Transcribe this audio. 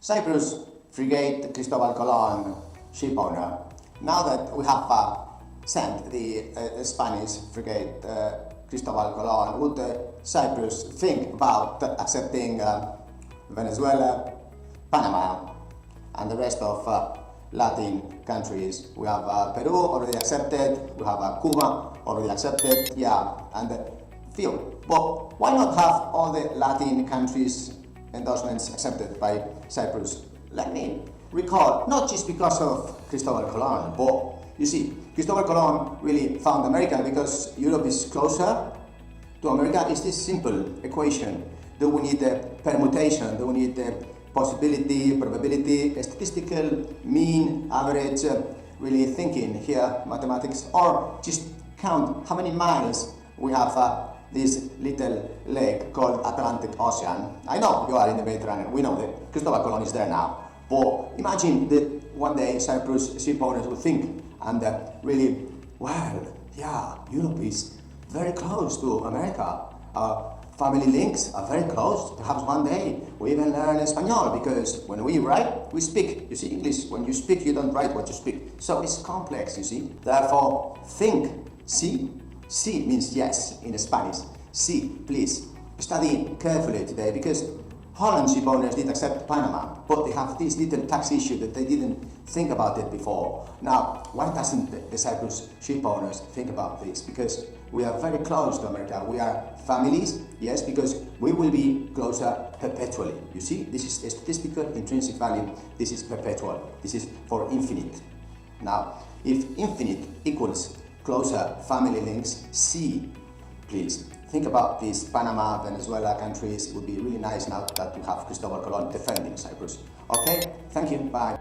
Cyprus, Frigate, Cristobal shipowner. Now that we have sent the Spanish frigate Cristobal, would Cyprus think about accepting Venezuela, Panama, and the rest of Latin countries? We have Peru already accepted, we have Cuba already accepted, and few. But why not have all the Latin countries' endorsements accepted by Cyprus? Let me recall, not just because of Cristobal Colon, but you see, Cristobal Colon really found America because Europe is closer to America. It's this simple equation. Do we need a permutation? Do we need a possibility, probability, a statistical mean, average, really thinking here, mathematics, or just count how many miles we have this little lake called Atlantic Ocean. I know you are in the Mediterranean, we know that Cristobal Colon is there now, but imagine that one day Cyprus ship owners will think and really, well, yeah, Europe is very close to America. Family links are very close. Perhaps one day we even learn Espanol, because when we write, we speak. You see, English, when you speak, you don't write what you speak. So it's complex, you see. Therefore, think, see. Sí means yes in Spanish. Sí, please. Study carefully today, because Holland ship owners did accept Panama, but they have this little tax issue that they didn't think about it before. Now, why doesn't the Cyprus ship owners think about this? Because we are very close to America. We are families, yes, because we will be closer perpetually. You see, this is a statistical intrinsic value. This is perpetual. This is for infinite. Now, if infinite equals closer family links, C, please think about these Panama, Venezuela countries. It would be really nice now that we have Cristobal Colon defending Cyprus. Okay, thank you, bye.